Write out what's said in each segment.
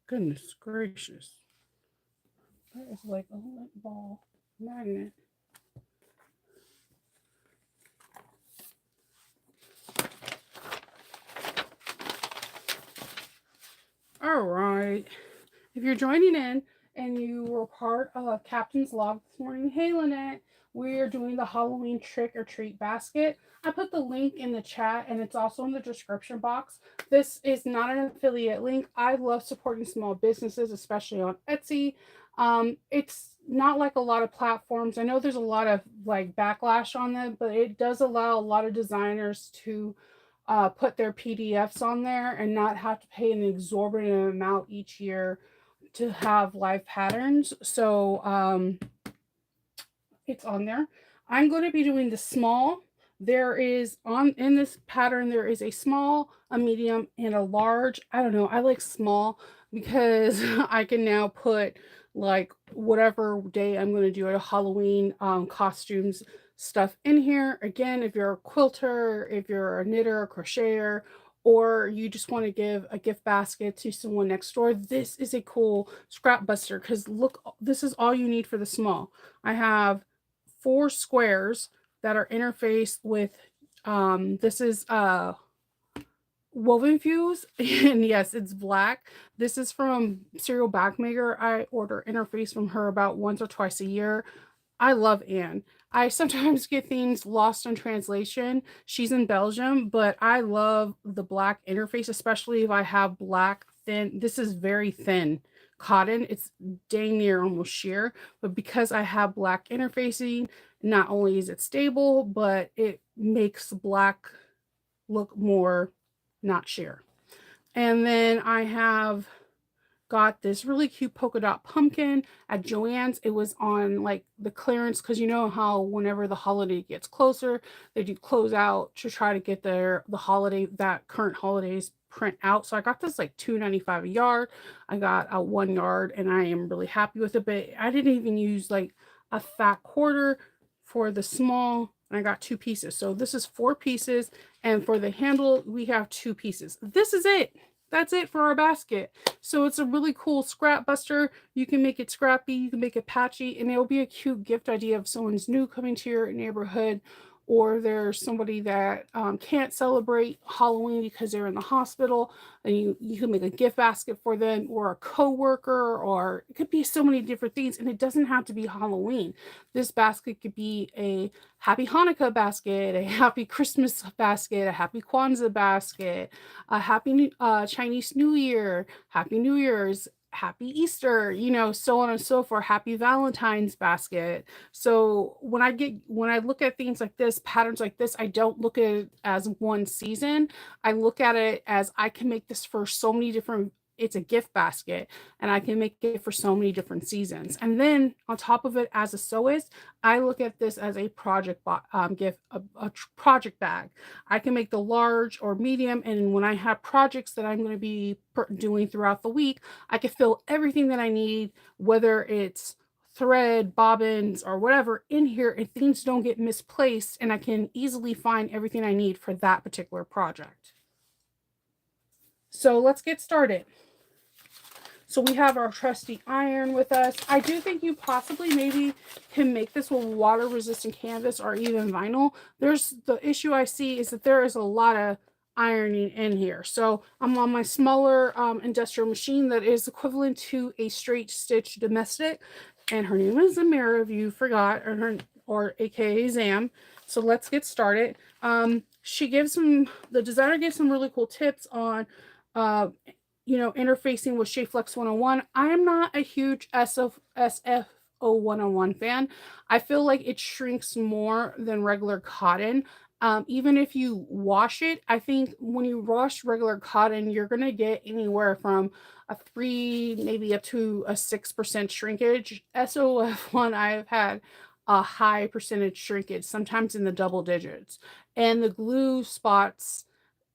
Goodness gracious. That is like a lint ball magnet. All right. If you're joining in and you were part of Captain's Log this morning, hey Lynette, we're doing the Halloween trick or treat basket. I put the link in the chat and it's also in the description box. This is not an affiliate link. I love supporting small businesses, especially on Etsy. It's not like a lot of platforms. I know there's a lot of like backlash on them, but it does allow a lot of designers to put their PDFs on there and not have to pay an exorbitant amount each year to have live patterns. So it's on there. I'm going to be doing the small. There is on in this pattern, there is a small, a medium, and a large. I don't know. I like small because I can now put like whatever day I'm going to do a Halloween costumes stuff in here. Again, if you're a quilter, if you're a knitter, a crocheter, or you just want to give a gift basket to someone next door, this is a cool scrap buster because look, this is all you need for the small. I have four squares that are interfaced with this is woven fuse and yes it's black. This is from Serial Bag Maker. I order interface from her about once or twice a year. I love Anne. I sometimes get things lost in translation. She's in Belgium, but I love the black interface, especially if I have black thin. This is very thin cotton. It's dang near almost sheer, but because I have black interfacing, not only is it stable, but it makes black look more not sheer. And then I have got this really cute polka dot pumpkin at Joann's. It was on like the clearance because you know how whenever the holiday gets closer, they do close out to try to get the holiday that current holidays print out. So I got this like $2.95 a yard. I got a 1 yard and I am really happy with it. But I didn't even use like a fat quarter for the small. And I got two pieces. So this is four pieces. And for the handle, we have two pieces. This is it. That's it for our basket. So it's a really cool scrap buster. You can make it scrappy, you can make it patchy, and it'll be a cute gift idea if someone's new coming to your neighborhood or there's somebody that can't celebrate Halloween because they're in the hospital, and you can make a gift basket for them, or a coworker, or it could be so many different things, and it doesn't have to be Halloween. This basket could be a happy Hanukkah basket, a happy Christmas basket, a happy Kwanzaa basket, a happy Chinese New Year, happy New Year's, happy Easter, so on and so forth, happy Valentine's basket. So when I look at things like this, patterns like this, I don't look at it as one season. I look at it as I can make this for so many different, it's a gift basket and I can make it for so many different seasons. And then on top of it, as a sewist, I look at this as a gift, a project bag. I can make the large or medium, and when I have projects that I'm going to be doing throughout the week, I can fill everything that I need, whether it's thread, bobbins, or whatever in here, and things don't get misplaced, and I can easily find everything I need for that particular project. So let's get started. So we have our trusty iron with us. I do think you possibly maybe can make this with water resistant canvas or even vinyl. There's the issue I see is that there is a lot of ironing in here. So I'm on my smaller industrial machine that is equivalent to a straight stitch domestic. And her name is Amira, if you forgot, or aka Zam. So let's get started. The designer gives some really cool tips on uh, interfacing with Shapeflex 101. I am not a huge SFO 101 fan. I feel like it shrinks more than regular cotton. Even if you wash it, I think when you wash regular cotton, you're going to get anywhere from a 3, maybe up to a 6% shrinkage. SOF1, I've had a high percentage shrinkage, sometimes in the double digits. And the glue spots,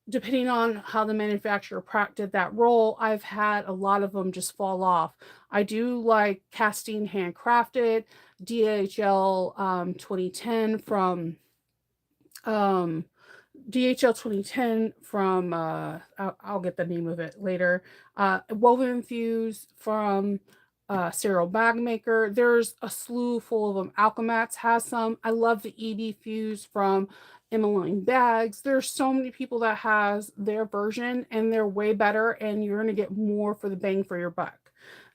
depending on how the manufacturer did that roll, I've had a lot of them just fall off. I do like Casting Handcrafted, DHL 2010 from um, DHL 2010 from I'll get the name of it later. Woven Infused from Cereal Bag Maker. There's a slew full of them. Alchemats has some. I love the EB Fuse from Emmeline Bags. There's so many people that has their version and they're way better and you're gonna get more for the bang for your buck.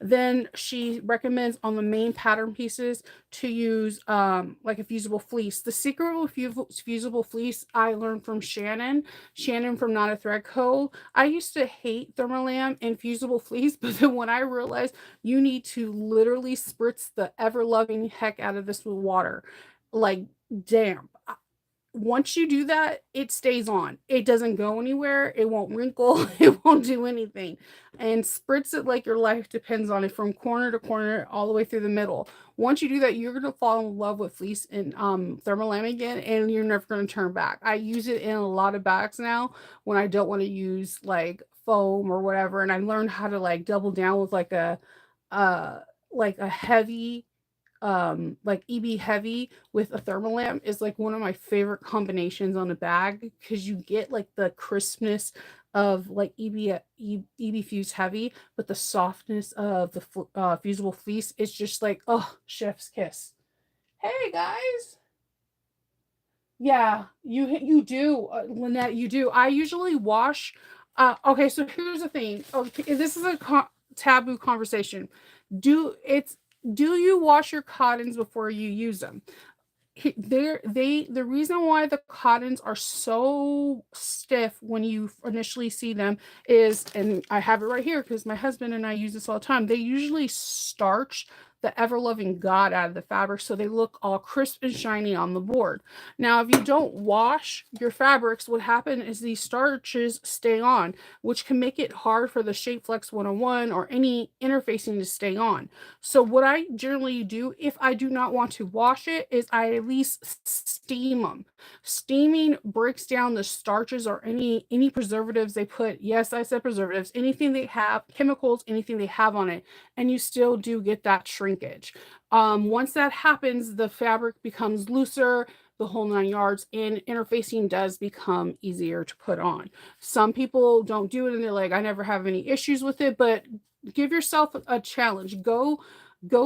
Then she recommends on the main pattern pieces to use like a fusible fleece. The secret of fusible fleece I learned from Shannon from Not a Thread Co. I used to hate Thermolam and fusible fleece, but then when I realized you need to literally spritz the ever loving heck out of this with water, like damn, once you do that, it stays on. It doesn't go anywhere. It won't wrinkle. It won't do anything. And spritz it like your life depends on it from corner to corner, all the way through the middle. Once you do that, you're gonna fall in love with fleece and Thermolam again, and you're never gonna turn back. I use it in a lot of bags now when I don't want to use like foam or whatever, and I learned how to like double down with uh like a heavy like EB heavy with a Thermolam is like one of my favorite combinations on a bag because you get like the crispness of like EB Fuse heavy, but the softness of the fusible fleece is just like, oh, chef's kiss. Hey guys. Yeah, you do, Lynette, you do. I usually wash. Okay, so here's the thing. Okay, this is a taboo conversation. Do it's do you wash your cottons before you use them? The reason why the cottons are so stiff when you initially see them is, and I have it right here because my husband and I use this all the time, they usually starch the ever loving god out of the fabric so they look all crisp and shiny on the board. Now if you don't wash your fabrics, what happens is these starches stay on, which can make it hard for the Shape Flex 101 or any interfacing to stay on. So what I generally do if I do not want to wash it is I at least steam them. Steaming breaks down the starches or any preservatives they put. Yes, I said preservatives. Anything they have, chemicals, anything they have on it, and you still do get that shrinkage. Once that happens, the fabric becomes looser, the whole 9 yards, and interfacing does become easier to put on. Some people don't do it and they're like, I never have any issues with it, but give yourself a challenge. Go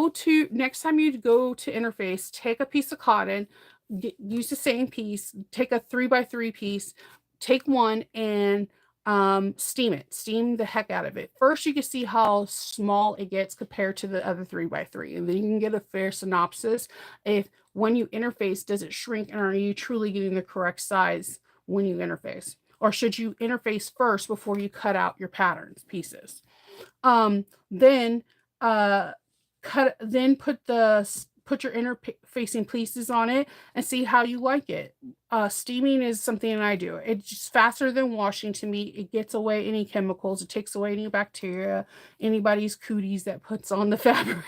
to next time you go to interface, take a piece of cotton, use the same piece, take a 3x3 piece, take one and steam it. Steam the heck out of it. First you can see how small it gets compared to the other 3x3, and then you can get a fair synopsis if when you interface does it shrink and are you truly getting the correct size when you interface, or should you interface first before you cut out your patterns pieces. Then cut then put your interfacing pieces on it and see how you like it. Steaming is something I do. It's just faster than washing to me. It gets away any chemicals, it takes away any bacteria, anybody's cooties that puts on the fabric,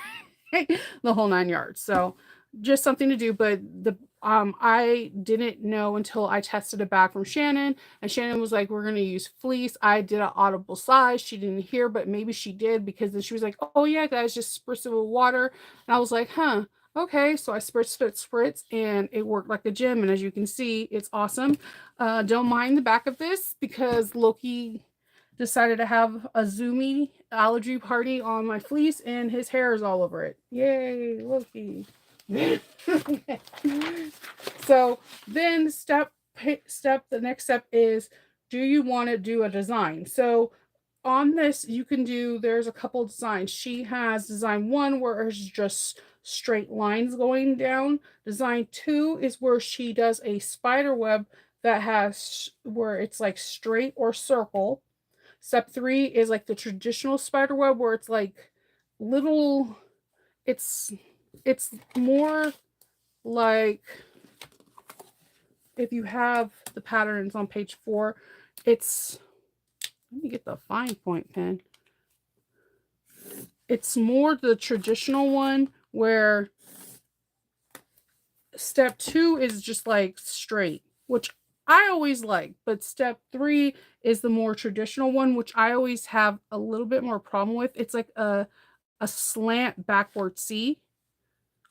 the whole 9 yards. So just something to do. But the I didn't know until I tested it back from Shannon, and Shannon was like, "We're gonna use fleece." I did an audible sigh. She didn't hear, but maybe she did because then she was like, "Oh yeah, guys, just spritz it with water." And I was like, "Huh, okay." So I spritz, and it worked like a gym. And as you can see, it's awesome. Don't mind the back of this because Loki decided to have a zoomy allergy party on my fleece, and his hair is all over it. Yay, Loki! So then the next step is, do you want to do a design? So on this you can do, there's a couple designs. She has design 1 where it's just straight lines going down. Design 2 is where she does a spider web that has where it's like straight or circle. Step 3 is like the traditional spider web where it's like little, it's it's more like if you have the patterns on page 4, it's, let me get the fine point pen. It's more the traditional one where step 2 is just like straight, which I always like, but step 3 is the more traditional one, which I always have a little bit more problem with. It's like a slant backward C,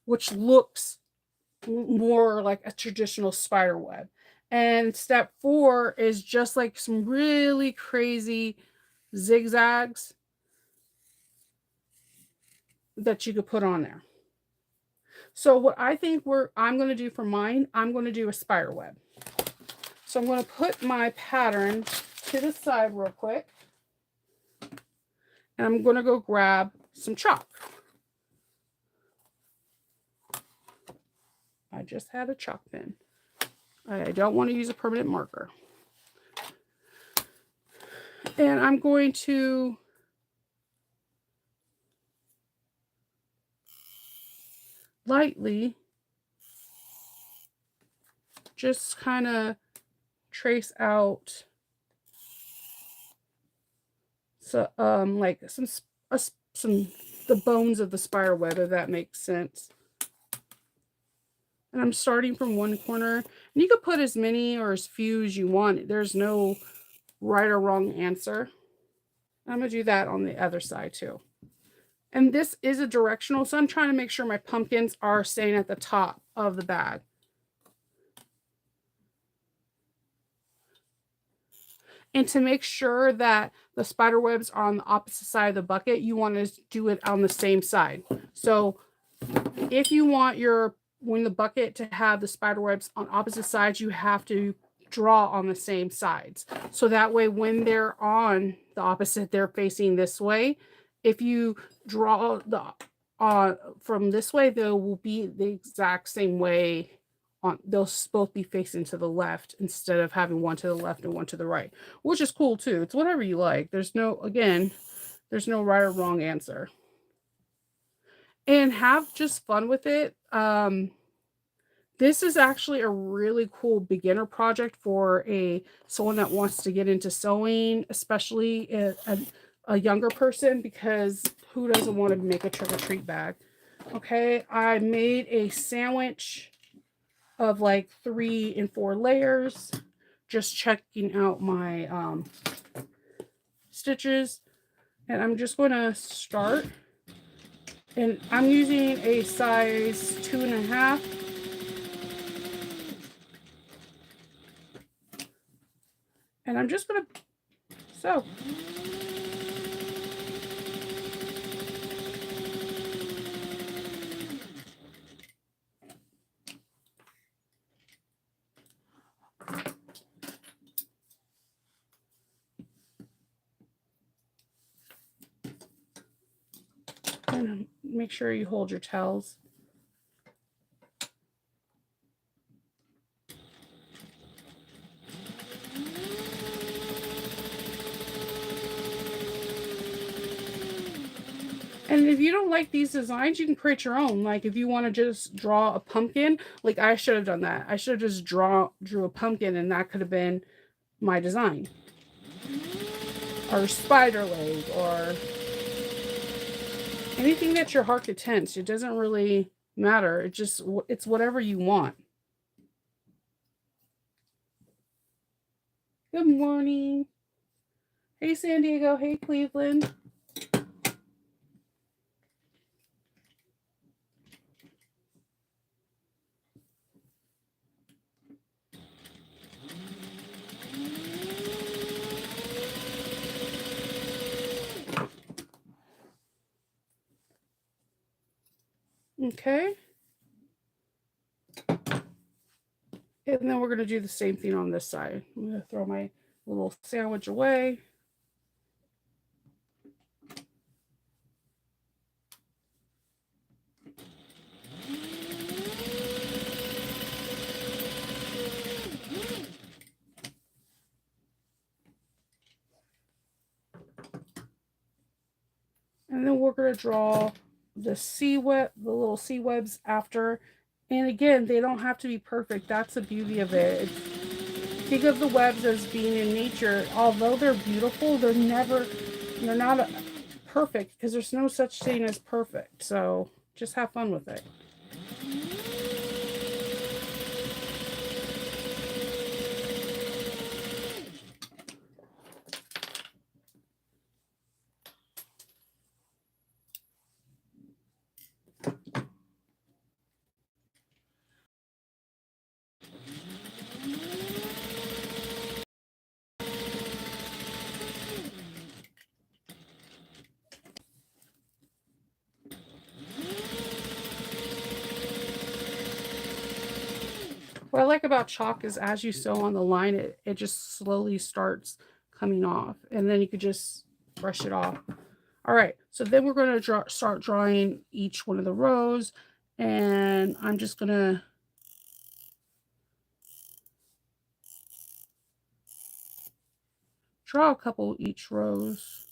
which looks more like a traditional spider web. And step 4 is just like some really crazy zigzags that you could put on there. So what I think I'm going to do for mine, I'm going to do a spider web. So I'm going to put my pattern to the side real quick. And I'm going to go grab some chalk. I just had a chalk pen. I don't want to use a permanent marker. And I'm going to lightly just kind of trace out so like some the bones of the spider web, if that makes sense. And I'm starting from one corner, and you could put as many or as few as you want. There's no right or wrong answer. I'm gonna do that on the other side too. And this is a directional, so I'm trying to make sure my pumpkins are staying at the top of the bag. And to make sure that the spider webs are on the opposite side of the bucket, you want to do it on the same side. So if you want when the bucket to have the spider webs on opposite sides, you have to draw on the same sides. So that way, when they're on the opposite, they're facing this way. If you draw from this way, they will be the exact same way. They'll both be facing to the left instead of having one to the left and one to the right, which is cool too. It's whatever you like. There's no right or wrong answer. And have just fun with it. This is actually a really cool beginner project for someone that wants to get into sewing, especially a younger person, because who doesn't want to make a trick-or-treat bag? Okay, I made a sandwich of like 3 and 4 layers, just checking out my stitches, and I'm just going to start, and I'm using a size 2.5. And I'm just going to sew. And make sure you hold your tails. And if you don't like these designs, you can create your own. Like if you want to just draw a pumpkin, like I should have done that. I should have just drew a pumpkin, and that could have been my design. Or spider leg, or anything that your heart content. It doesn't really matter. It's whatever you want. Good morning. Hey San Diego. Hey Cleveland. Okay. And then we're going to do the same thing on this side. I'm going to throw my little sandwich away. And then we're going to draw the little sea webs after. And again, they don't have to be perfect. That's the beauty of it. Think of the webs as being in nature. Although they're beautiful, they're not perfect, because there's no such thing as perfect. So just have fun with it. What I like about chalk is as you sew on the line, it just slowly starts coming off. And then you could just brush it off. All right, so then we're going to start drawing each one of the rows. And I'm just going to draw a couple each rows.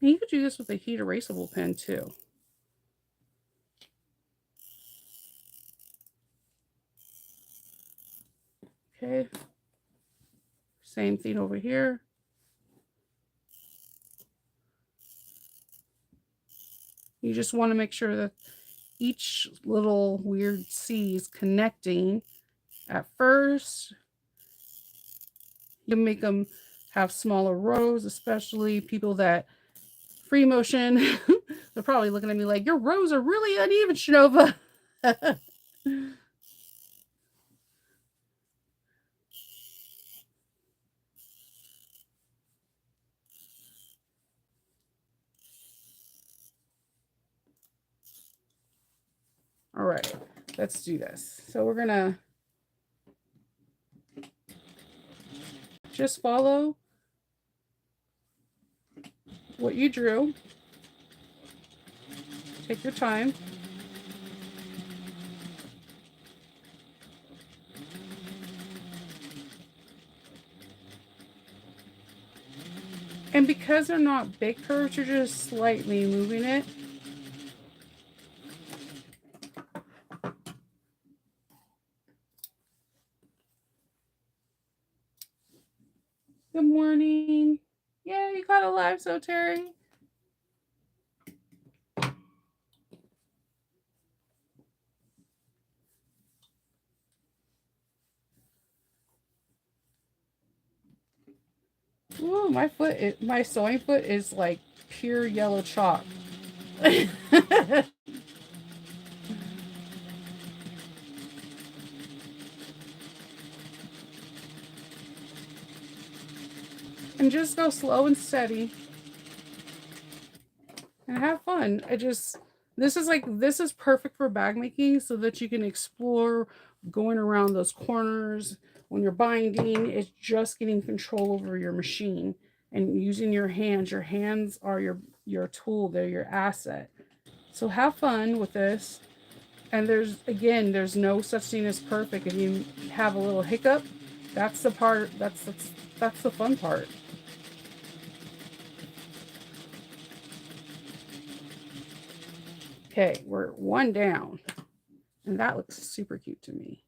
And you could do this with a heat erasable pen too. Okay. Same thing over here. You just want to make sure that each little weird C is connecting at first. You can make them have smaller rows, especially people that free motion. They're probably looking at me like, your rows are really uneven, Shinova. All right, let's do this. So we're gonna just follow what you drew. Take your time. And because they're not big curves, you're just slightly moving it. Good morning. Yeah, you got a live, so Terry. Ooh, my sewing foot is like pure yellow chalk. And just go slow and steady and have fun. This is perfect for bag making so that you can explore going around those corners. When you're binding, it's just getting control over your machine and using your hands. Your hands are your tool, they're your asset. So have fun with this. And there's no such thing as perfect. If you have a little hiccup, that's the part that's the fun part. Okay, we're one down. And that looks super cute to me.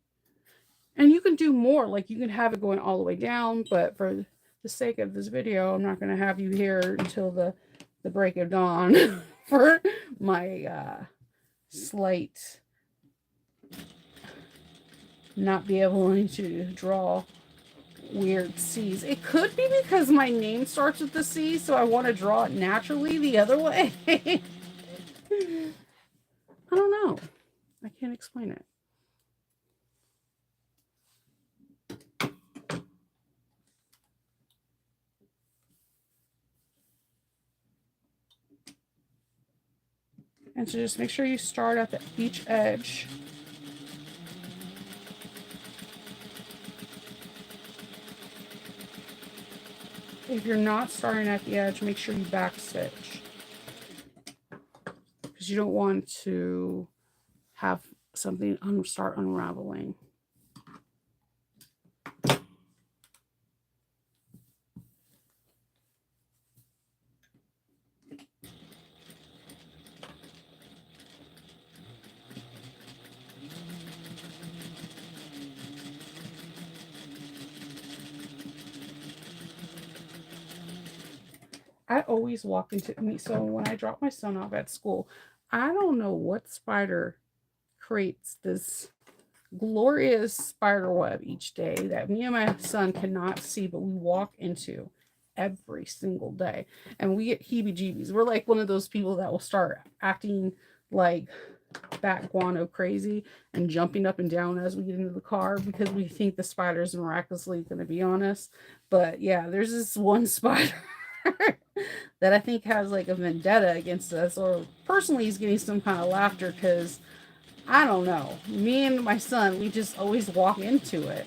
And you can do more, like you can have it going all the way down, but for the sake of this video, I'm not going to have you here until the break of dawn for my slight not be able to draw weird C's. It could be because my name starts with the C, so I want to draw it naturally the other way. I don't know. I can't explain it. And so just make sure you start at each edge. If you're not starting at the edge, make sure you back stitch, because you don't want to have something start unraveling. I always walk into me. So when I drop my son off at school, I don't know what spider creates this glorious spider web each day that me and my son cannot see, but we walk into every single day. And we get heebie jeebies. We're like one of those people that will start acting like bat guano crazy and jumping up and down as we get into the car because we think the spider's miraculously going to be on us. But yeah, there's this one spider that I think has like a vendetta against us, or personally, he's getting some kind of laughter because I don't know. Me and my son, we just always walk into it.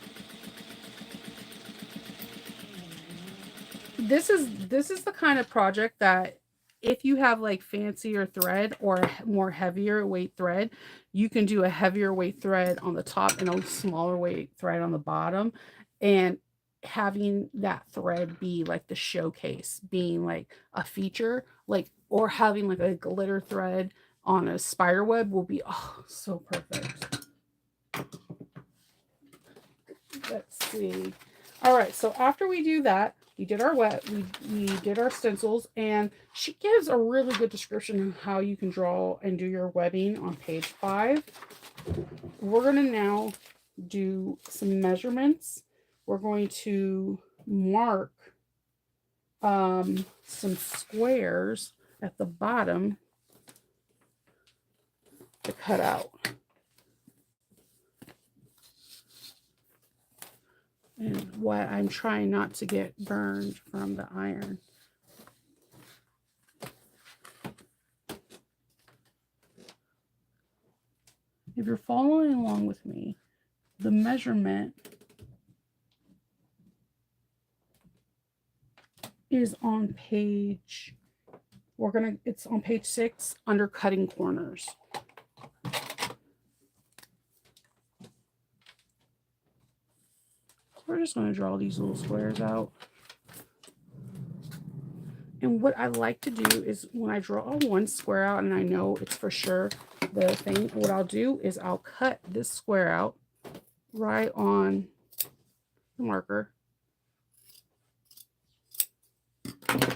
This is the kind of project that if you have like fancier thread or a more heavier weight thread, you can do a heavier weight thread on the top and a smaller weight thread on the bottom, and having that thread be like the showcase, being like a feature, like, or having like a glitter thread on a spider web will be, oh, so perfect. Let's see. All right, so after we do that, we did our we did our stencils, and she gives a really good description of how you can draw and do your webbing on page 5. We're going to now do some measurements. We're going to mark some squares at the bottom to cut out. And what I'm trying not to get burned from the iron. If you're following along with me, the measurement is on page, it's on page 6 under cutting corners. We're just going to draw these little squares out. And what I like to do is when I draw one square out and I know it's for sure the thing, what I'll do is I'll cut this square out right on the marker.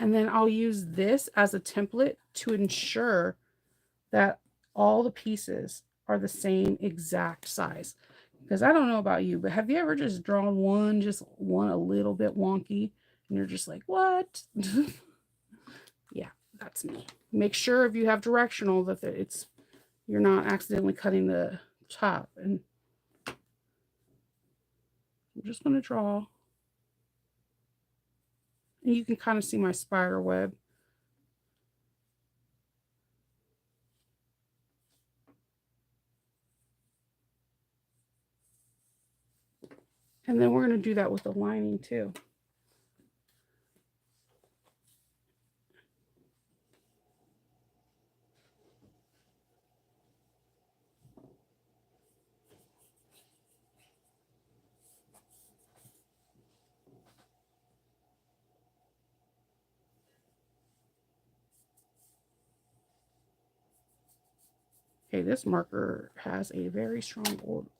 And then I'll use this as a template to ensure that all the pieces are the same exact size. Because I don't know about you, but have you ever just drawn just one a little bit wonky and you're just like, what? Yeah, that's me. Make sure if you have directional that you're not accidentally cutting the top. And I'm just going to draw. And you can kind of see my spider web. And then we're going to do that with the lining too. Okay, this marker has a very strong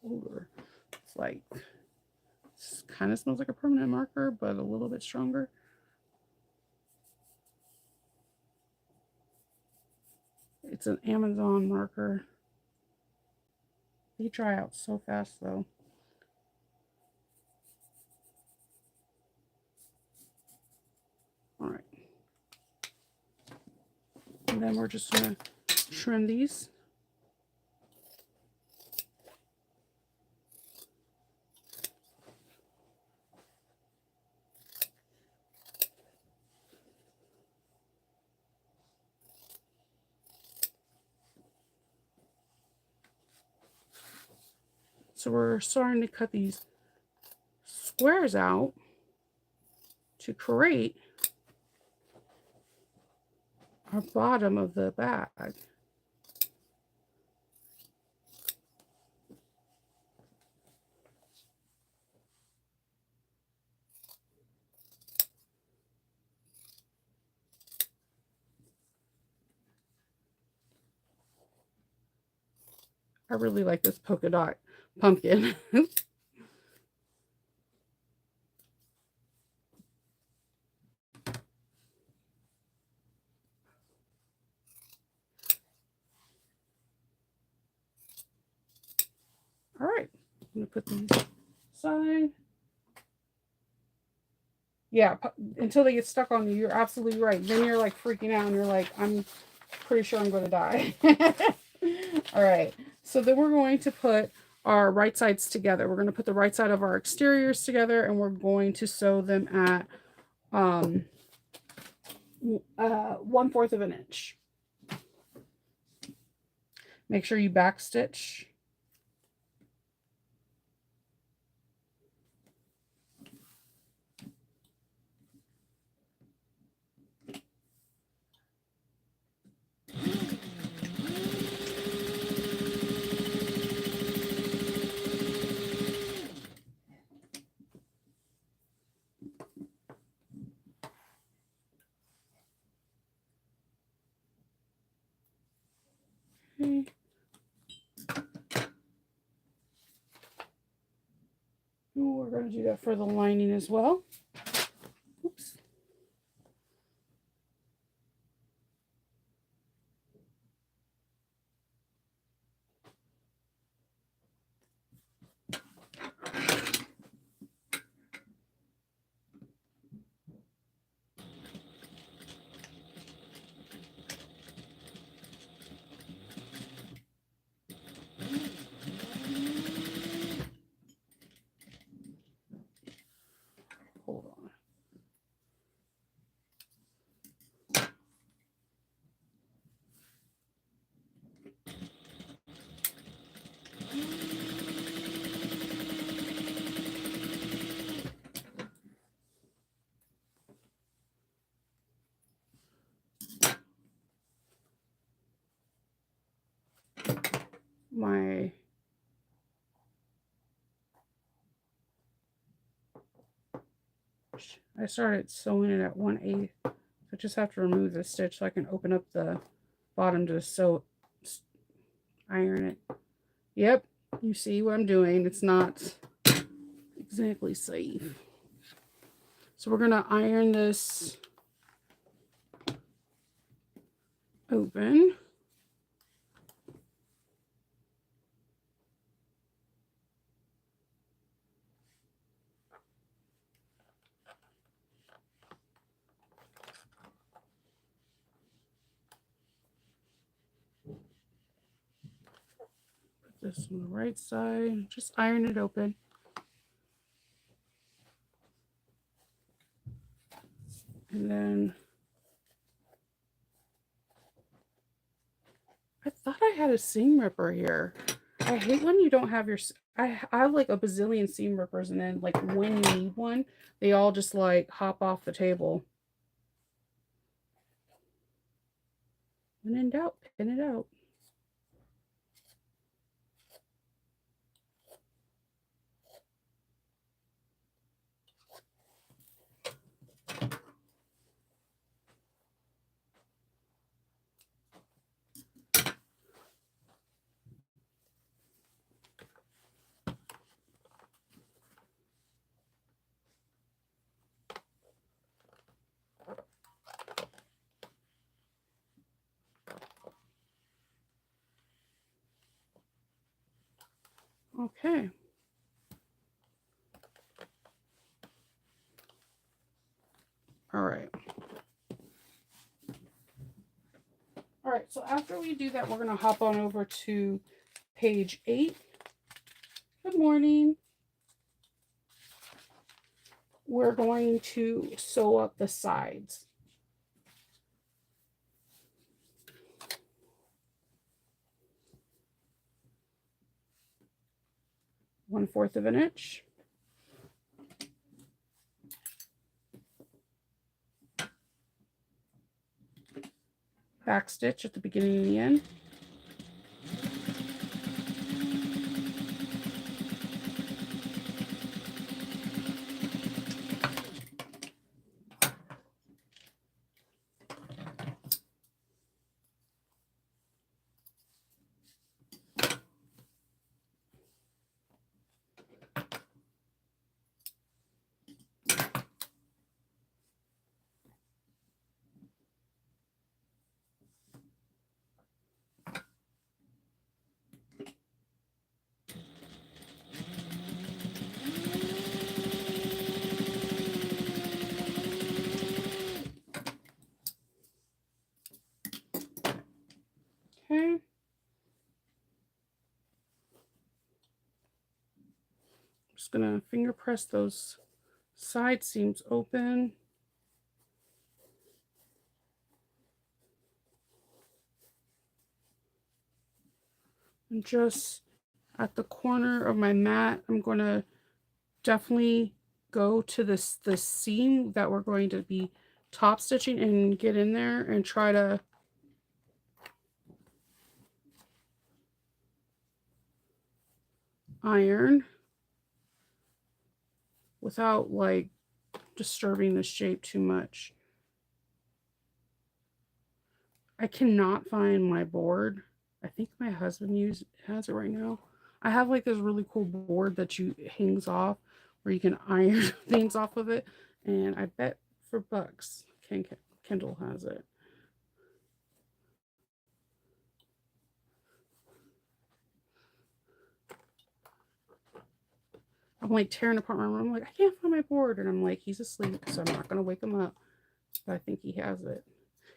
odor. It's like, it kind of smells like a permanent marker, but a little bit stronger. It's an Amazon marker. They dry out so fast though. All right. And then we're just going to trim these. So we're starting to cut these squares out to create our bottom of the bag. I really like this polka dot pumpkin. All right, I'm gonna put these aside. Yeah, until they get stuck on you, you're absolutely right. Then you're like freaking out and you're like, I'm pretty sure I'm gonna die. All right. So then we're going to put our right sides together. We're going to put the right side of our exteriors together, and we're going to sew them at 1/4 of an inch. Make sure you back stitch. Okay. Ooh, we're going to do that for the lining as well. Oops. Hold on. I started sewing it at 1/8. I just have to remove the stitch so I can open up the bottom to iron it. Yep, you see what I'm doing. It's not exactly safe. So we're going to iron this open. Put this on the right side. Just iron it open. And then I thought I had a seam ripper here. I hate when you don't have your. I have like a bazillion seam rippers, and then like when you need one, they all just like hop off the table. When in doubt, pin it out. Okay. All right. All right, so after we do that, we're going to hop on over to page 8. Good morning. We're going to sew up the sides. One-fourth of an inch. Back stitch at the beginning and the end. Okay. Just gonna finger press those side seams open. And just at the corner of my mat, I'm gonna definitely go to this seam that we're going to be top stitching and get in there and try to iron without like disturbing the shape too much. I cannot find my board. I think my husband has it right now. I have like this really cool board that you hangs off where you can iron things off of it, and I bet for bucks Kendall has it. I'm like tearing apart my room. I'm like, I can't find my board, and I'm like, he's asleep, so I'm not gonna wake him up. But I think he has it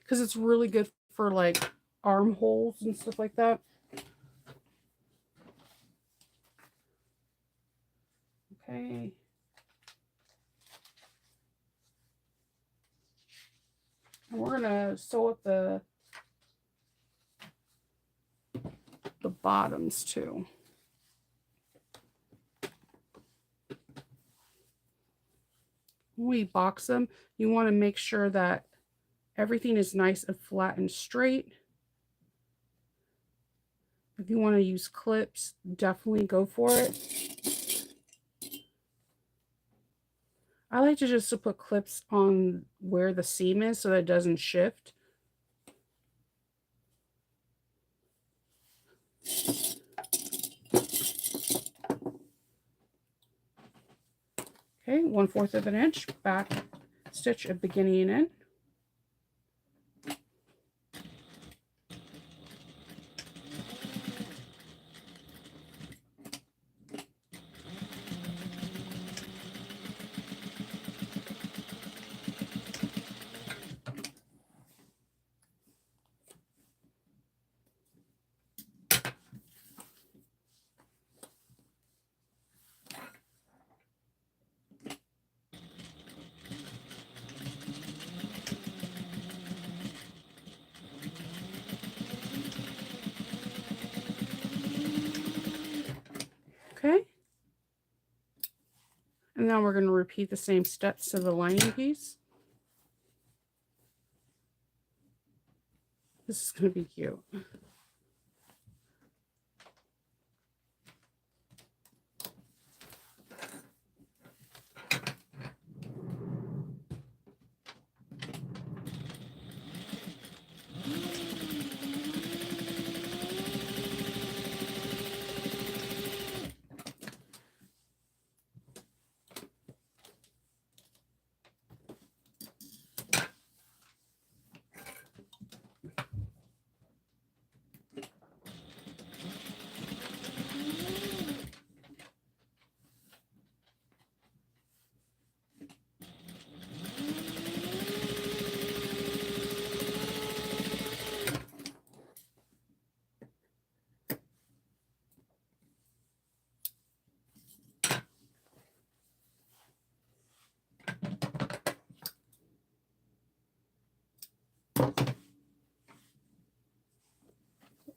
because it's really good for like armholes and stuff like that. Okay. And we're gonna sew up the bottoms too. When we box them, you want to make sure that everything is nice and flat and straight. If you want to use clips, definitely go for it. I like to just to put clips on where the seam is so that it doesn't shift. Okay, 1/4 of an inch, back stitch a beginning and end. Okay. And now we're going to repeat the same steps to the lining piece. This is going to be cute.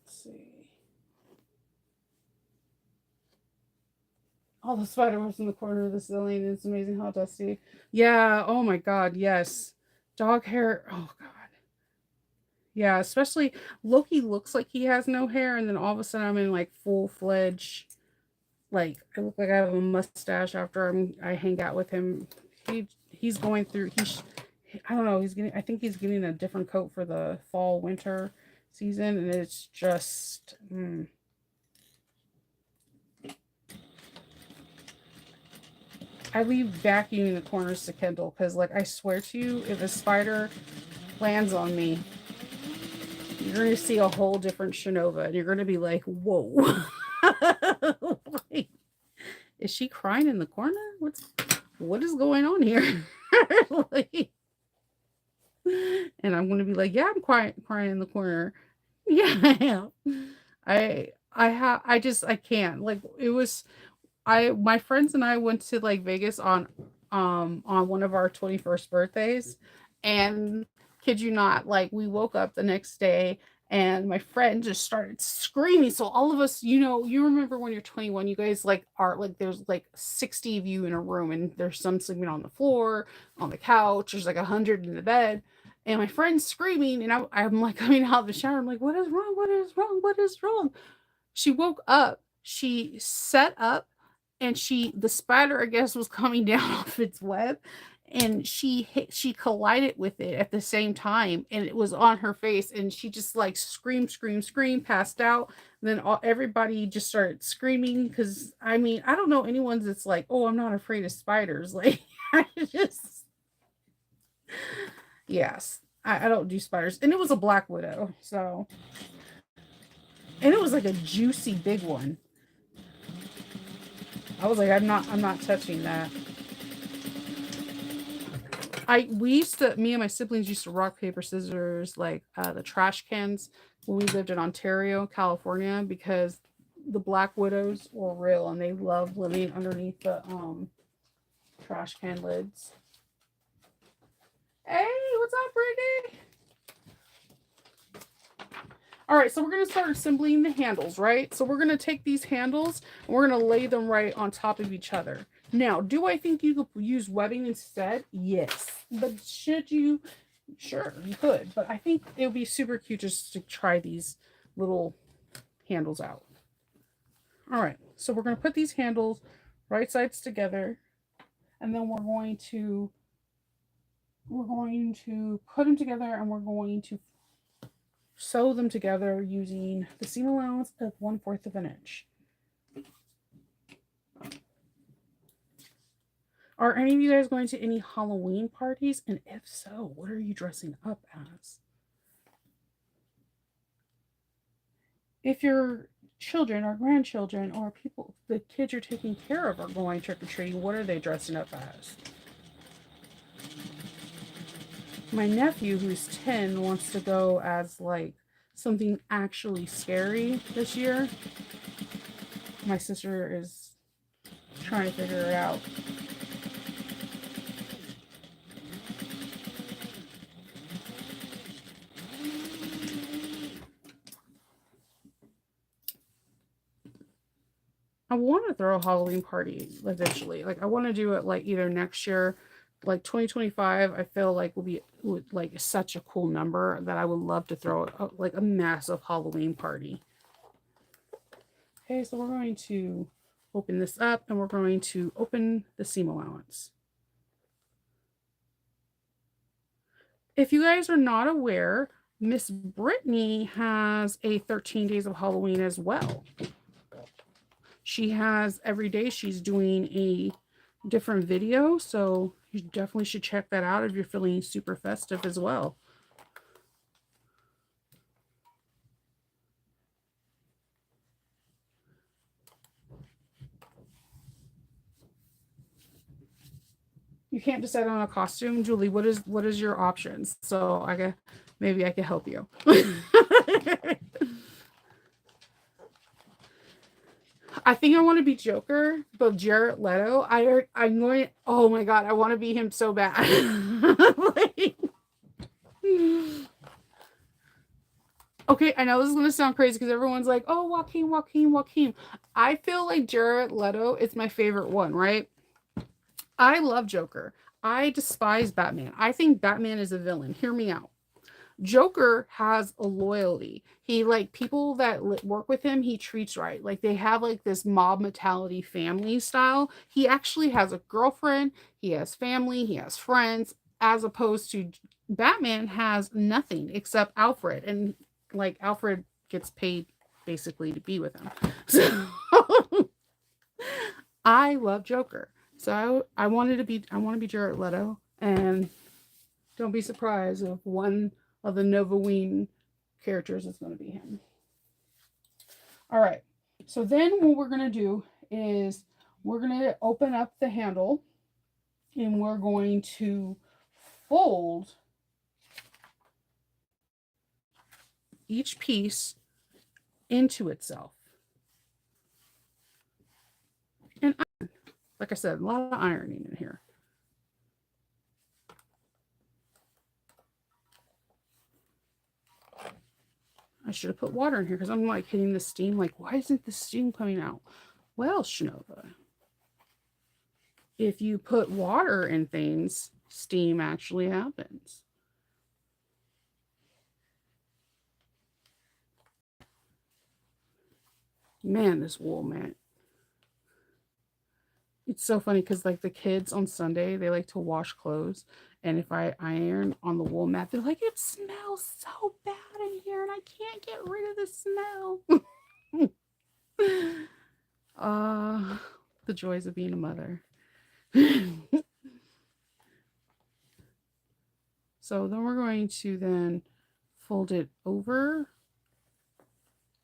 See. All the spider webs in the corner of the ceiling. It's amazing how dusty. Yeah. Oh my God. Yes. Dog hair. Oh God. Yeah. Especially Loki looks like he has no hair, and then all of a sudden I'm in like full fledged. Like I look like I have a mustache after I hang out with him. He's going through. I don't know. He's getting. I think he's getting a different coat for the fall winter season, and it's just. I leave vacuuming the corners to Kendall because, like, I swear to you, if a spider lands on me, you're going to see a whole different Shinova, and you're going to be like, "Whoa, like, is she crying in the corner? What is going on here?" Like, and I'm going to be like, "Yeah, I'm crying in the corner." Yeah, I am. I can't. Like, it was. my friends and I went to like Vegas on one of our 21st birthdays, and kid you not, like we woke up the next day and my friend just started screaming. So all of us, you remember when you're 21, you guys like are like there's like 60 of you in a room and there's some sleeping on the floor, on the couch, there's like 100 in the bed. And my friend's screaming, and I'm like coming out of the shower. I'm like, what is wrong? What is wrong? What is wrong? She woke up, she sat up, and the spider, I guess, was coming down off its web, and she collided with it at the same time, and it was on her face, and she just like screamed, screamed, screamed, passed out. And then everybody just started screaming because I mean, I don't know anyone that's like, oh, I'm not afraid of spiders. Like, I just, yes, I don't do spiders. And it was a black widow, so, and it was like a juicy big one. I was like, I'm not touching that. We used to, me and my siblings used to rock paper scissors like the trash cans when we lived in Ontario, California, because the black widows were real and they loved living underneath the trash can lids. Hey, what's up, Brittany? All right, so we're going to start assembling the handles, right? So we're going to take these handles and we're going to lay them right on top of each other. Now, do I think you could use webbing instead? Yes. But should you? Sure, you could. But I think it would be super cute just to try these little handles out. All right, so we're going to put these handles right sides together. And then we're going to put them together, and we're going to sew them together using the seam allowance of 1/4 of an inch. Are any of you guys going to any Halloween parties? And if so, what are you dressing up as? If your children or grandchildren or people, the kids you're taking care of are going trick-or-treating, what are they dressing up as? My nephew, who's 10, wants to go as like something actually scary this year. My sister is trying to figure it out. I want to throw a Halloween party eventually. Like I want to do it like either next year, like 2025. I feel like would like such a cool number that I would love to throw like a massive Halloween party. Okay, so we're going to open this up and we're going to open the seam allowance. If you guys are not aware, Miss Brittany has a 13 Days of Halloween as well. She has every day she's doing a different video, so you definitely should check that out if you're feeling super festive as well. You can't decide on a costume, Julie. What is your options? So maybe I can help you. I think I want to be Joker, but Jared Leto. I'm going. Oh my god, I want to be him so bad. Like, okay, I know this is gonna sound crazy because everyone's like, "Oh, Joaquin, Joaquin, Joaquin." I feel like Jared Leto is my favorite one, right? I love Joker. I despise Batman. I think Batman is a villain. Hear me out. Joker has a loyalty. He like people that work with him, he treats right. Like they have like this mob mentality family style. He actually has a girlfriend, he has family, he has friends, as opposed to Batman has nothing except Alfred. And like Alfred gets paid basically to be with him. So I love Joker. So I want to be Jared Leto, and don't be surprised if one of the Novaween characters is going to be him. All right. So then what we're going to do is we're going to open up the handle and we're going to fold each piece into itself. And Like I said, a lot of ironing in here. I should have put water in here because I'm like hitting the steam. Like, why isn't the steam coming out? Well, Shinova, if you put water in things, steam actually happens. Man, this wool, man. It's so funny because like the kids on Sunday, they like to wash clothes. And if I iron on the wool mat, they're like, it smells so bad in here and I can't get rid of the smell. uh the joys of being a mother. So then we're going to then fold it over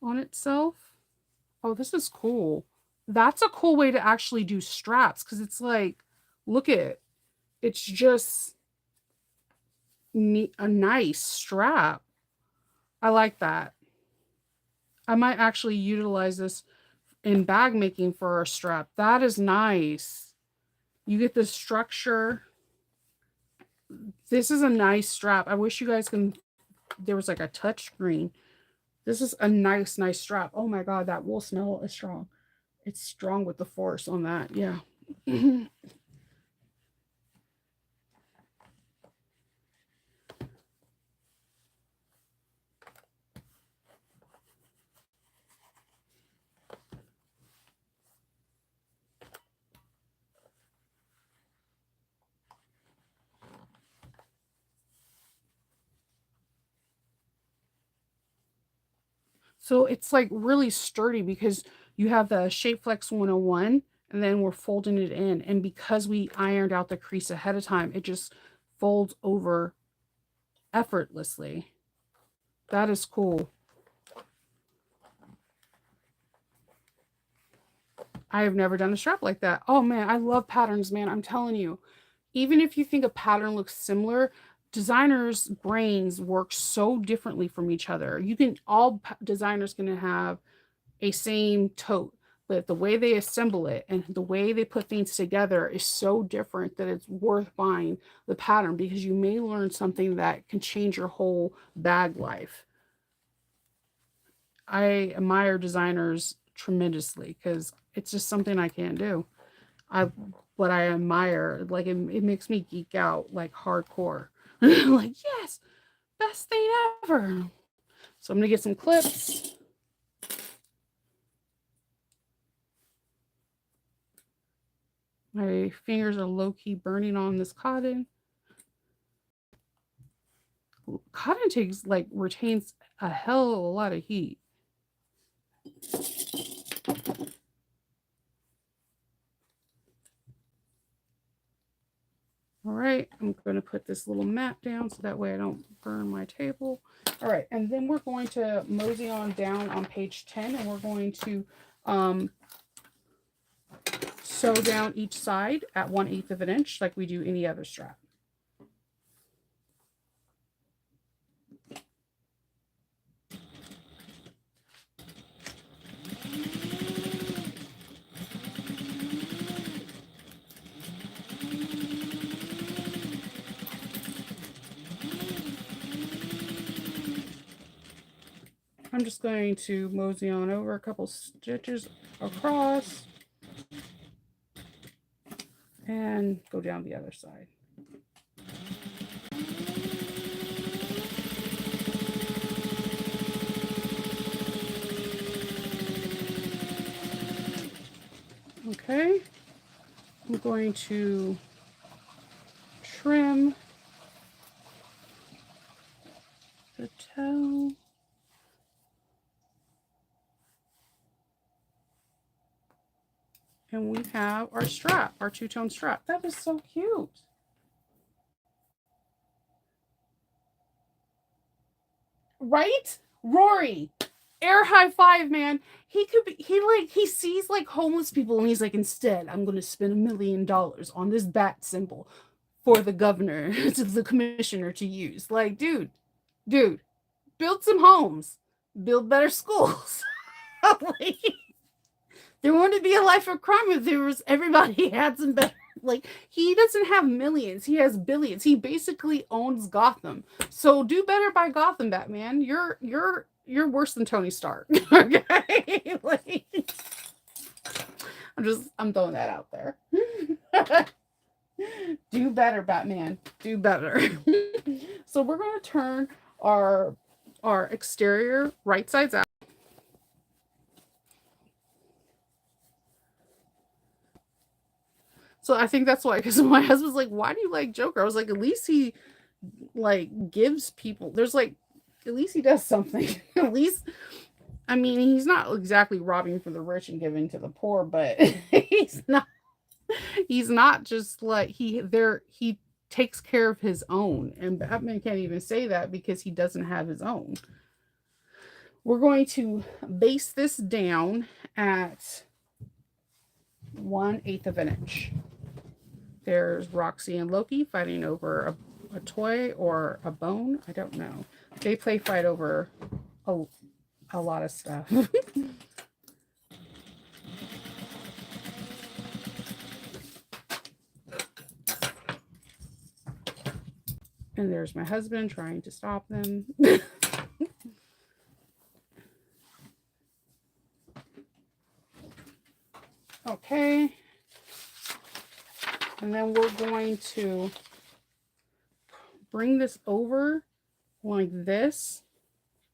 on itself. Oh, this is cool. That's a cool way to actually do straps because it's like, look at it. It's just a nice strap. I like that. I might actually utilize this in bag making for a strap. That is nice. You get the structure. This is a nice strap. I wish you guys can. There was like a touch screen. This is a nice, nice strap. Oh my god, that wool smell is strong. It's strong with the force on that. Yeah. So it's like really sturdy because you have the Shape Flex 101 and then we're folding it in. And because we ironed out the crease ahead of time, it just folds over effortlessly. That is cool. I have never done a strap like that. Oh man, I love patterns, man. I'm telling you. Even if you think a pattern looks similar, designers' brains work so differently from each other. You can all designers going to have a same tote, but the way they assemble it and the way they put things together is so different that it's worth buying the pattern because you may learn something that can change your whole bag life. I admire designers tremendously because it's just something I can't do. I What I admire, like it makes me geek out like hardcore. Like, yes, best thing ever. So I'm gonna get some clips. My fingers are low-key burning on this cotton. Cotton takes like retains a hell of a lot of heat. All right, I'm going to put this little mat down so that way I don't burn my table. All right, and then we're going to mosey on down on page 10 and we're going to sew down each side at 1/8 of an inch like we do any other strap. I'm just going to mosey on over a couple stitches across and go down the other side. Okay, I'm going to trim the toe. And we have our strap, our two-tone strap. That is so cute. Right? Rory, air high five, man. He could be, he sees like homeless people and he's like, instead, I'm going to spend $1 million on this bat symbol for the governor, to the commissioner to use. Like, dude, build some homes, build better schools. Like, There wouldn't be a life of crime if there was everybody had some better. Like, he doesn't have millions, he has billions. He basically owns Gotham. So do better by Gotham, Batman. You're worse than Tony Stark. Okay, like, I'm throwing that out there. Do better, Batman. Do better. So we're gonna turn our exterior right sides out. So I think that's why, because my husband's like, "Why do you like Joker?" I was like, "At least he like gives people. There's like, at least he does something. At least, I mean, he's not exactly robbing from the rich and giving to the poor, but he's not just like he takes care of his own, and Batman can't even say that because he doesn't have his own. We're going to base this down at 1/8 of an inch. There's Roxy and Loki fighting over a toy or a bone. I don't know. They play fight over a, a lot of stuff. And there's my husband trying to stop them. Okay. And then we're going to bring this over like this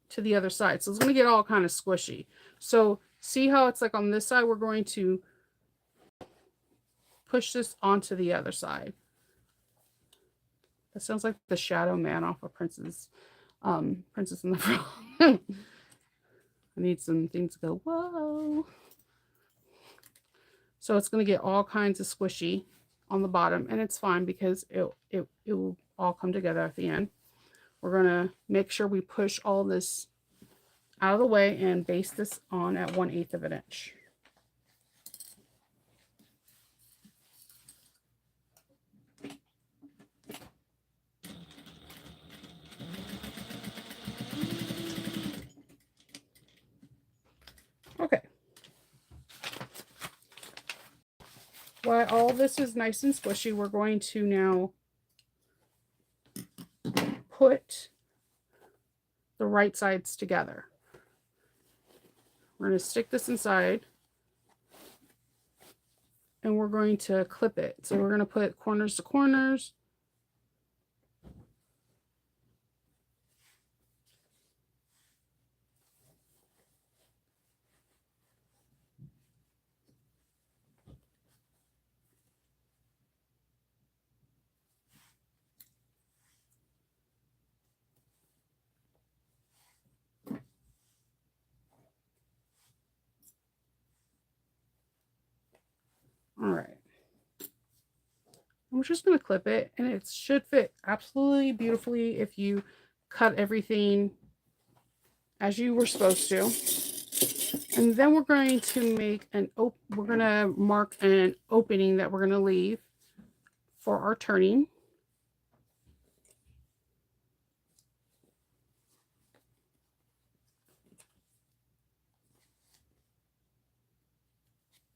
to the other side. So it's going to get all kind of squishy. So see how it's like on this side? We're going to push this onto the other side. That sounds like the Shadow Man off of Princess in the Frog. I need some things to go, whoa. So it's going to get all kinds of squishy on the bottom, and it's fine because it will all come together at the end. We're going to make sure we push all this out of the way and base this on at 1/8 of an inch. Okay. While all this is nice and squishy, we're going to now put the right sides together. We're going to stick this inside and we're going to clip it. So we're going to put corners to corners. All right. I'm just going to clip it, and it should fit absolutely beautifully if you cut everything as you were supposed to. And then we're going to make we're going to mark an opening that we're going to leave for our turning.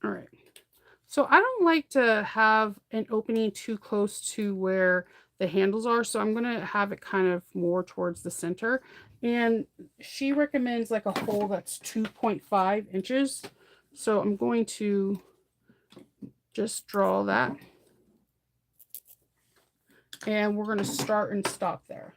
All right. So I don't like to have an opening too close to where the handles are. So I'm going to have it kind of more towards the center. And she recommends like a hole that's 2.5 inches. So I'm going to just draw that. And we're going to start and stop there.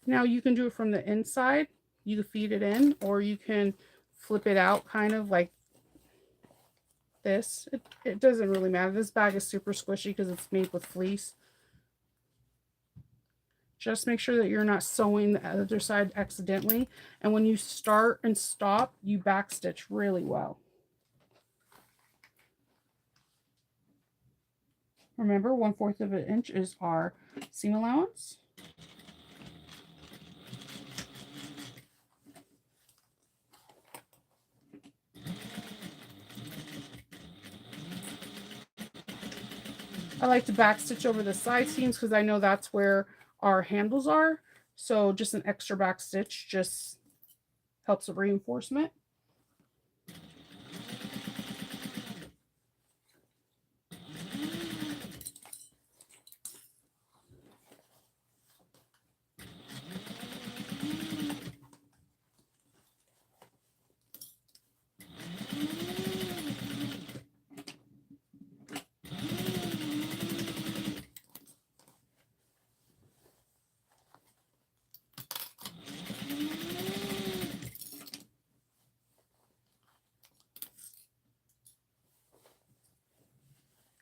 Now you can do it from the inside. You can feed it in, or you can flip it out kind of like this. It doesn't really matter. This bag is super squishy because it's made with fleece. Just make sure that you're not sewing the other side accidentally. And when you start and stop, you backstitch really well. Remember, 1/4 of an inch is our seam allowance. I like to backstitch over the side seams because I know that's where our handles are. So just an extra backstitch just Helps with reinforcement.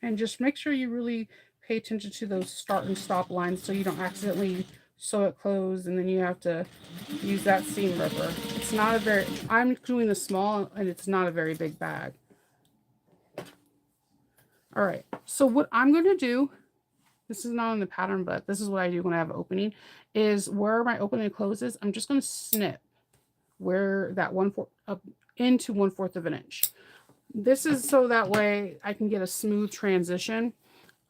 And just make sure you really pay attention to those start and stop lines so you don't accidentally sew it closed and then you have to use that seam ripper. It's not a very, I'm doing the small and it's not a very big bag. All right, so what I'm going to do, this is not on the pattern, but this is what I do when I have an opening, is where my opening closes, I'm just going to snip where that 1/4 up into 1/4 of an inch. This is so that way I can get a smooth transition.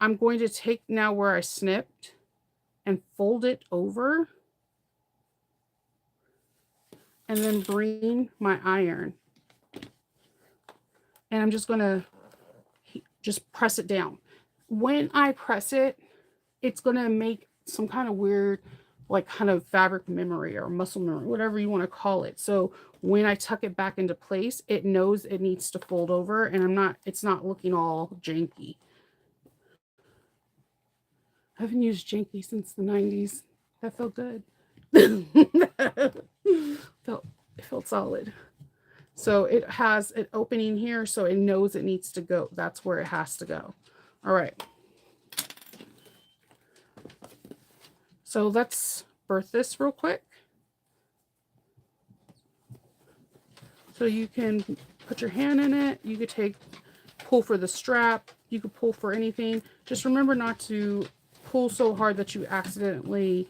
I'm going to take now where I snipped and fold it over and then bring my iron. And I'm just going to just press it down. When I press it, it's going to make some kind of weird, like kind of fabric memory or muscle memory, whatever you want to call it. So when I tuck it back into place, it knows it needs to fold over and it's not looking all janky. I haven't used janky since the 90s. That felt good. It felt solid. So it has an opening here, so it knows it needs to go. That's where it has to go. All right. So let's birth this real quick. So you can put your hand in it. You could pull for the strap. You could pull for anything. Just remember not to pull so hard that you accidentally,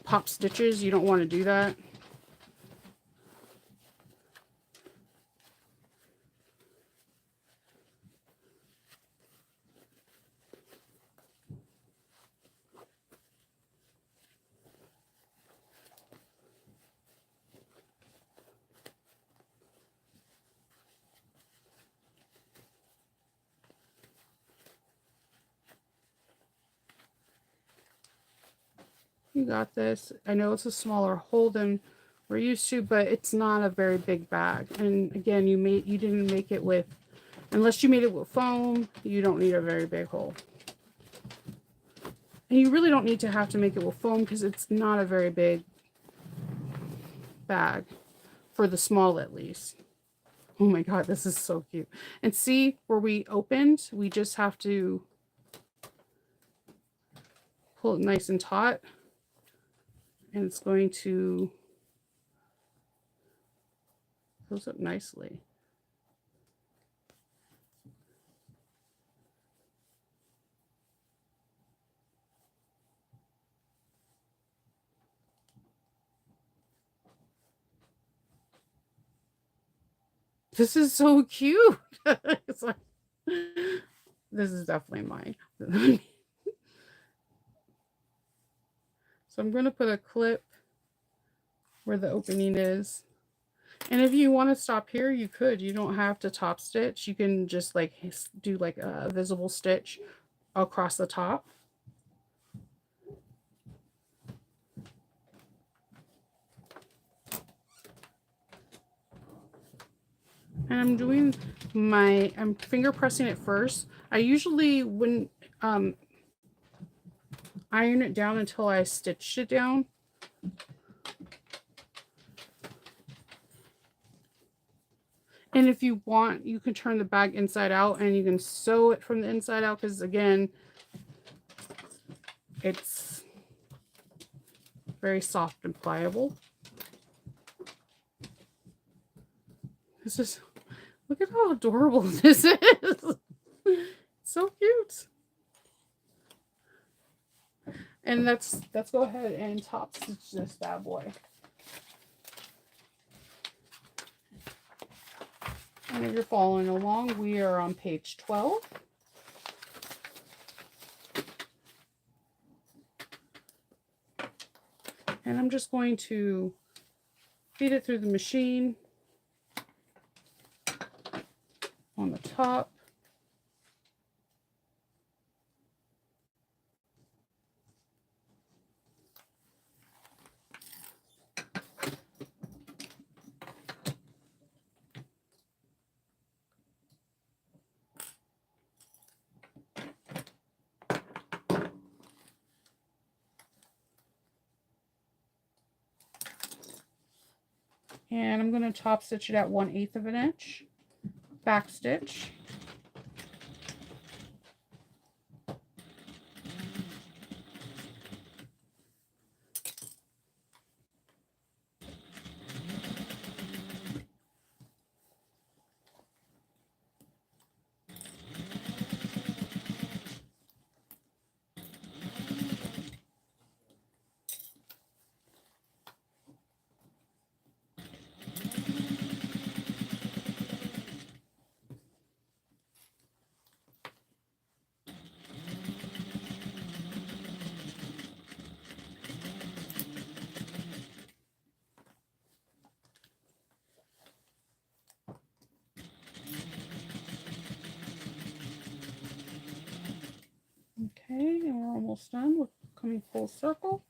pop stitches. You don't want to do that. You got this. I know it's a smaller hole than we're used to, but it's not a very big bag. And again, you didn't make it with, unless you made it with foam, you don't need a very big hole. And you really don't need to have to make it with foam because it's not a very big bag for the small at least. Oh my God, this is so cute. And see where we opened, we just have to pull it nice and taut. And it's going to close up nicely. This is so cute. It's like, this is definitely mine. So I'm going to put a clip where the opening is. And if you want to stop here, you could. You don't have to top stitch. You can just like do like a visible stitch across the top. And I'm finger pressing it first. I usually wouldn't iron it down until I stitched it down. And if you want, you can turn the bag inside out and you can sew it from the inside out because, again, it's very soft and pliable. This is, look at how adorable this is. So cute. And let's go ahead and top stitch this bad boy. And if you're following along, we are on page 12. And I'm just going to feed it through the machine on the top. And I'm going to top stitch it at 1/8 of an inch, back stitch. Okay, and we're almost done. We're coming full circle.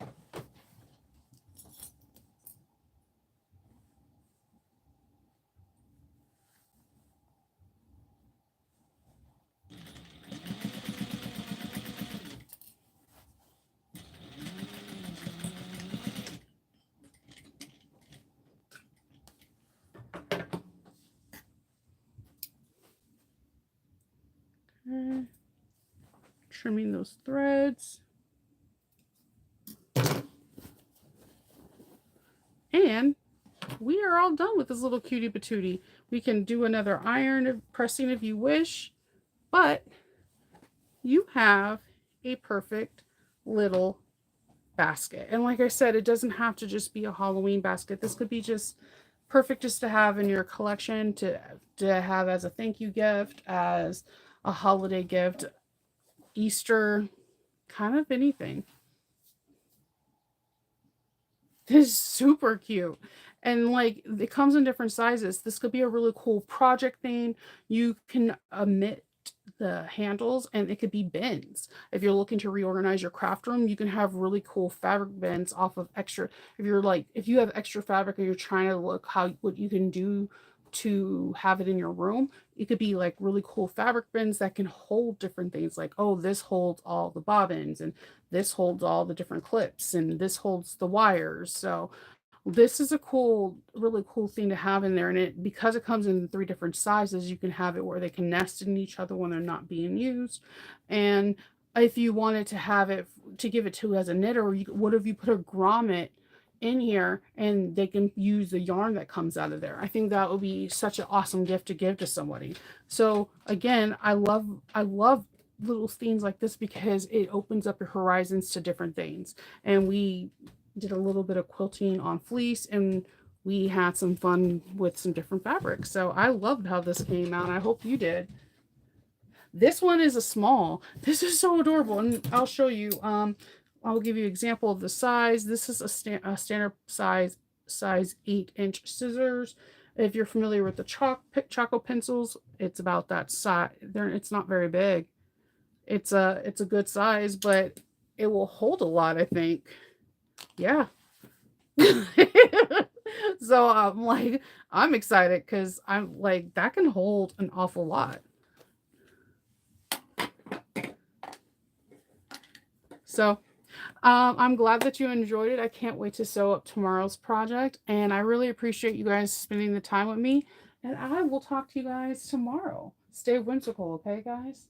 Okay. Trimming those threads. And we are all done with this little cutie patootie. We can do another iron pressing if you wish, but you have a perfect little basket. And like I said, it doesn't have to just be a Halloween basket. This could be just perfect just to have in your collection, to have as a thank you gift, as a holiday gift, Easter, kind of anything. This is super cute. And like it comes in different sizes. This could be a really cool project thing. You can omit the handles and it could be bins. If you're looking to reorganize your craft room, you can have really cool fabric bins off of extra. If you have extra fabric and you're trying to look what you can do to have it in your room, it could be like really cool fabric bins that can hold different things, like, oh, this holds all the bobbins, and this holds all the different clips, and this holds the wires. So this is a really cool thing to have in there. And because it comes in 3 different sizes, you can have it where they can nest in each other when they're not being used. And if you wanted to have it to give it to as a knitter, or what if you put a grommet in here and they can use the yarn that comes out of there? I think that would be such an awesome gift to give to somebody. So again, I love little things like this because it opens up your horizons to different things. And we did a little bit of quilting on fleece, and we had some fun with some different fabrics. So I loved how this came out. I hope you did. This one is a small. This is so adorable, and I'll show you. I'll give you an example of the size. This is a standard size 8-inch scissors. If you're familiar with the Choco pencils, it's about that size. It's not very big. It's a good size, but it will hold a lot, I think. Yeah. So I'm excited because I'm like, that can hold an awful lot. So I'm glad that you enjoyed it. I can't wait to sew up tomorrow's project, and I really appreciate you guys spending the time with me. And I will talk to you guys tomorrow. Stay whimsical, okay, guys?